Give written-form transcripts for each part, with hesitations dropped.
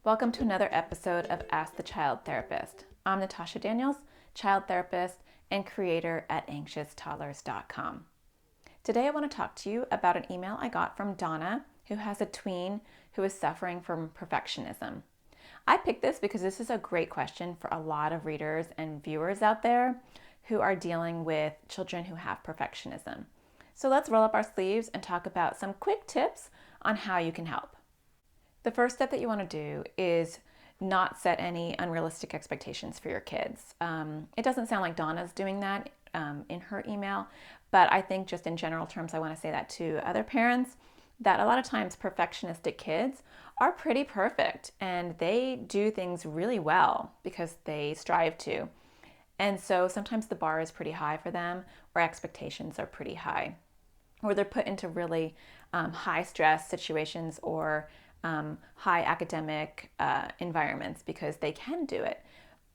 Welcome to another episode of Ask the Child Therapist. I'm Natasha Daniels, child therapist and creator at anxioustoddlers.com. Today I want to talk to you about an email I got from Donna, who has a tween who is suffering from perfectionism. I picked this because this is a great question for a lot of readers and viewers out there who are dealing with children who have perfectionism. So let's roll up our sleeves and talk about some quick tips on how you can help. The first step that you want to do is not set any unrealistic expectations for your kids. It doesn't sound like Donna's doing that in her email, but I think just in general terms, I want to say that to other parents, that a lot of times perfectionistic kids are pretty perfect and they do things really well because they strive to. And so sometimes the bar is pretty high for them, or expectations are pretty high, or they're put into really high stress situations or high academic environments because they can do it.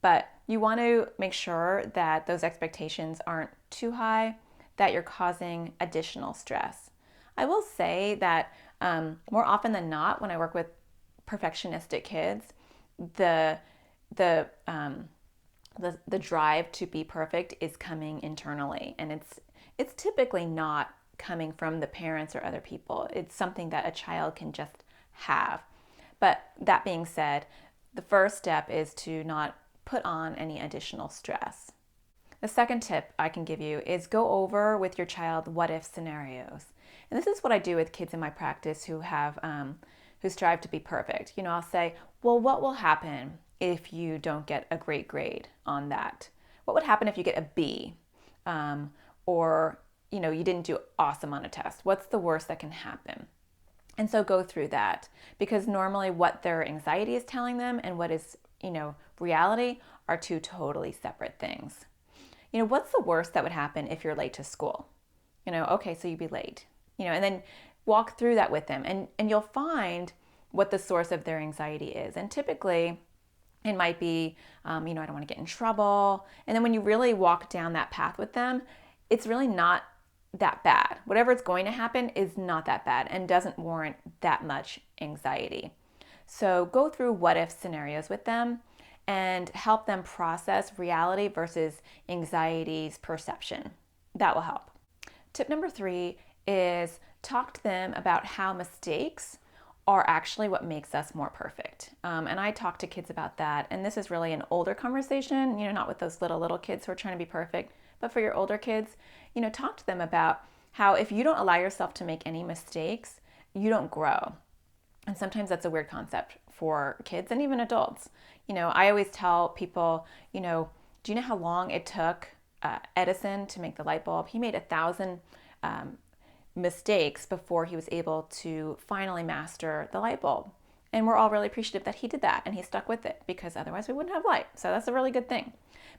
But you want to make sure that those expectations aren't too high, that you're causing additional stress. I will say that more often than not, when I work with perfectionistic kids, the drive to be perfect is coming internally, and it's typically not coming from the parents or other people. It's something that a child can just have. But that being said, the first step is to not put on any additional stress. The second tip I can give you is go over with your child what if scenarios. And this is what I do with kids in my practice who have who strive to be perfect. I'll say, well, what will happen if you don't get a great grade on that? What would happen if you get a B? Or you didn't do awesome on a test? What's the worst that can happen? And so go through that, because normally what their anxiety is telling them and what is, reality are two totally separate things. What's the worst that would happen if you're late to school? Okay, so you'd be late, and then walk through that with them, and you'll find what the source of their anxiety is. And typically it might be, I don't want to get in trouble. And then when you really walk down that path with them, it's really not that bad. Whatever is going to happen is not that bad and doesn't warrant that much anxiety. So go through what if scenarios with them and help them process reality versus anxiety's perception. That will help. Tip number 3 is talk to them about how mistakes are actually what makes us more perfect. And I talk to kids about that. And this is really an older conversation, not with those little kids who are trying to be perfect, but for your older kids, talk to them about how if you don't allow yourself to make any mistakes, you don't grow. And sometimes that's a weird concept for kids and even adults. I always tell people, do you know how long it took Edison to make the light bulb? He made 1,000 mistakes before he was able to finally master the light bulb. And we're all really appreciative that he did that and he stuck with it, because otherwise we wouldn't have light. So that's a really good thing.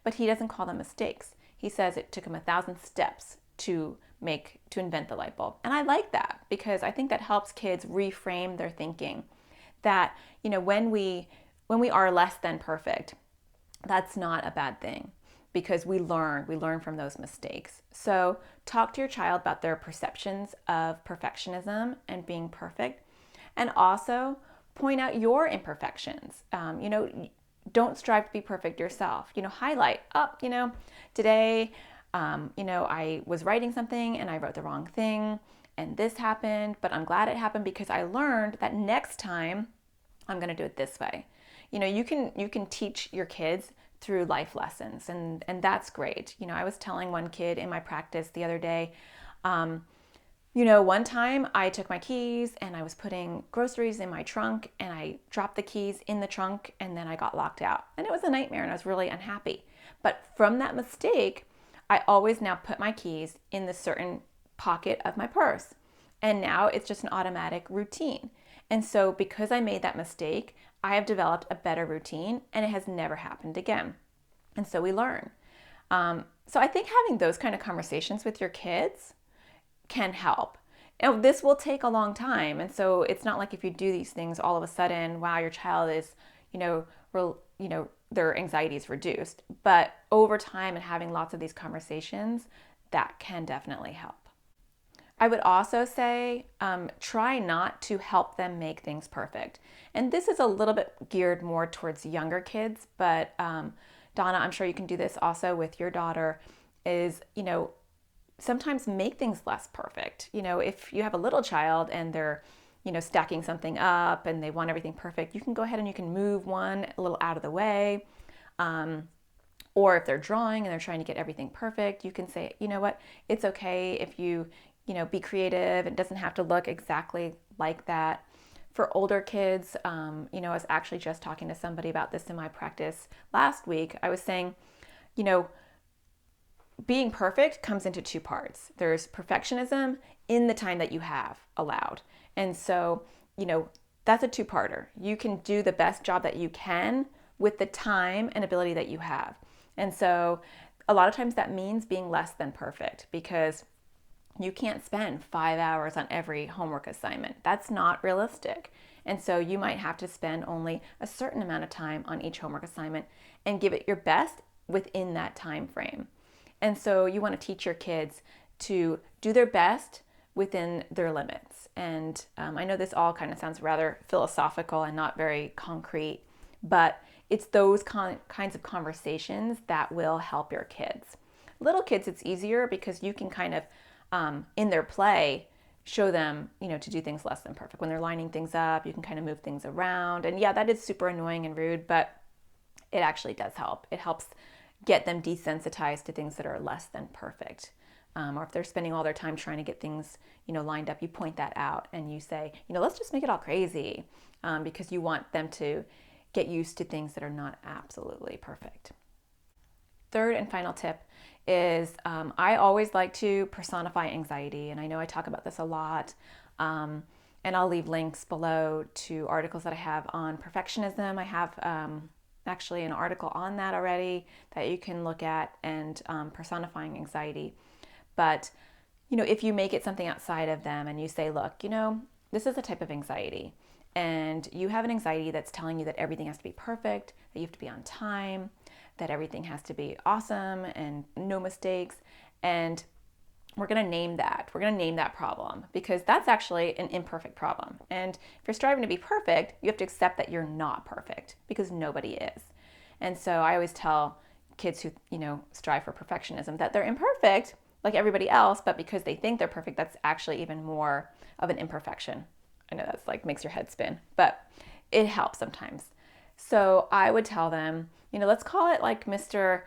But he doesn't call them mistakes. He says it took him 1,000 steps to invent the light bulb. And I like that, because I think that helps kids reframe their thinking. That, when we are less than perfect, that's not a bad thing, because we learn from those mistakes. So talk to your child about their perceptions of perfectionism and being perfect, and also point out your imperfections. Don't strive to be perfect yourself. Highlight up, today, I was writing something and I wrote the wrong thing and this happened, but I'm glad it happened because I learned that next time I'm going to do it this way. You can teach your kids through life lessons, and that's great. I was telling one kid in my practice the other day, one time I took my keys and I was putting groceries in my trunk and I dropped the keys in the trunk and then I got locked out. And it was a nightmare and I was really unhappy. But from that mistake, I always now put my keys in the certain pocket of my purse. And now it's just an automatic routine. And so because I made that mistake, I have developed a better routine and it has never happened again. And so we learn. So I think having those kind of conversations with your kids can help. This will take a long time. And so it's not like if you do these things all of a sudden, wow, your child is, their anxiety is reduced. But over time and having lots of these conversations, that can definitely help. I would also say try not to help them make things perfect. And this is a little bit geared more towards younger kids, but Donna, I'm sure you can do this also with your daughter, is, sometimes make things less perfect. If you have a little child and they're, stacking something up and they want everything perfect, you can go ahead and you can move one a little out of the way. Or if they're drawing and they're trying to get everything perfect, you can say, you know what, it's okay if you, be creative. It doesn't have to look exactly like that. For older kids, I was actually just talking to somebody about this in my practice last week. I was saying, being perfect comes into two parts. There's perfectionism in the time that you have allowed. And so, that's a two-parter. You can do the best job that you can with the time and ability that you have. And so a lot of times that means being less than perfect, because you can't spend 5 hours on every homework assignment. That's not realistic. And so you might have to spend only a certain amount of time on each homework assignment and give it your best within that time frame. And so you want to teach your kids to do their best within their limits. And I know this all kind of sounds rather philosophical and not very concrete, but it's those kinds of conversations that will help your kids. Little kids, it's easier because you can kind of, in their play, show them, to do things less than perfect. When they're lining things up, you can kind of move things around. And yeah, that is super annoying and rude, but it actually does help. It helps get them desensitized to things that are less than perfect. Or if they're spending all their time trying to get things, lined up, you point that out and you say, let's just make it all crazy, because you want them to get used to things that are not absolutely perfect. Third and final tip is I always like to personify anxiety. And I know I talk about this a lot. And I'll leave links below to articles that I have on perfectionism. I have actually an article on that already that you can look at, and personifying anxiety. But, if you make it something outside of them and you say, look, this is a type of anxiety, and you have an anxiety that's telling you that everything has to be perfect, that you have to be on time, that everything has to be awesome and no mistakes. And we're going to name that. We're going to name that problem, because that's actually an imperfect problem. And if you're striving to be perfect, you have to accept that you're not perfect, because nobody is. And so I always tell kids who, strive for perfectionism that they're imperfect like everybody else, but because they think they're perfect, that's actually even more of an imperfection. I know that's like makes your head spin, but it helps sometimes. So I would tell them, let's call it like Mr.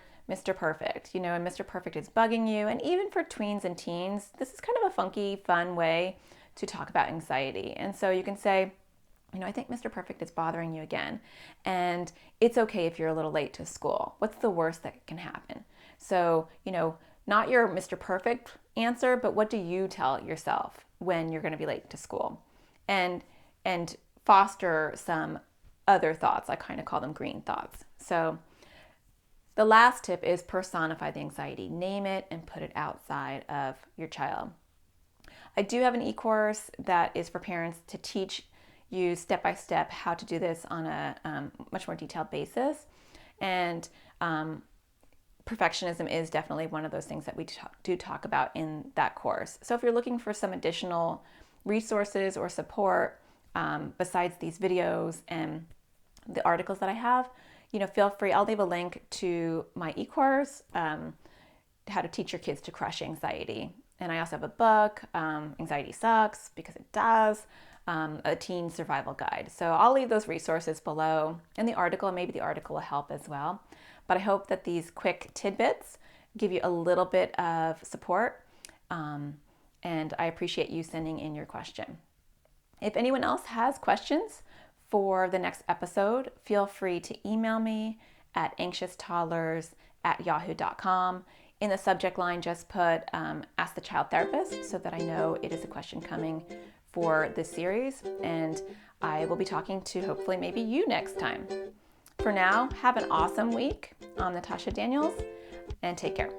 Perfect, and Mr. Perfect is bugging you. And even for tweens and teens, this is kind of a funky, fun way to talk about anxiety. And so you can say, I think Mr. Perfect is bothering you again. And it's okay if you're a little late to school. What's the worst that can happen? So, not your Mr. Perfect answer, but what do you tell yourself when you're going to be late to school? And foster some other thoughts. I kind of call them green thoughts. So the last tip is personify the anxiety. Name it and put it outside of your child. I do have an e-course that is for parents to teach you step-by-step how to do this on a much more detailed basis. And perfectionism is definitely one of those things that we do talk about in that course. So if you're looking for some additional resources or support besides these videos and the articles that I have, feel free. I'll leave a link to my e-course, How to Teach Your Kids to Crush Anxiety. And I also have a book, Anxiety Sucks, because it does, a teen survival guide. So I'll leave those resources below in the article, and maybe the article will help as well. But I hope that these quick tidbits give you a little bit of support, and I appreciate you sending in your question. If anyone else has questions for the next episode, feel free to email me at anxioustoddlers@yahoo.com. In the subject line, just put Ask the Child Therapist, so that I know it is a question coming for this series, and I will be talking to hopefully maybe you next time. For now, have an awesome week. I'm Natasha Daniels, and take care.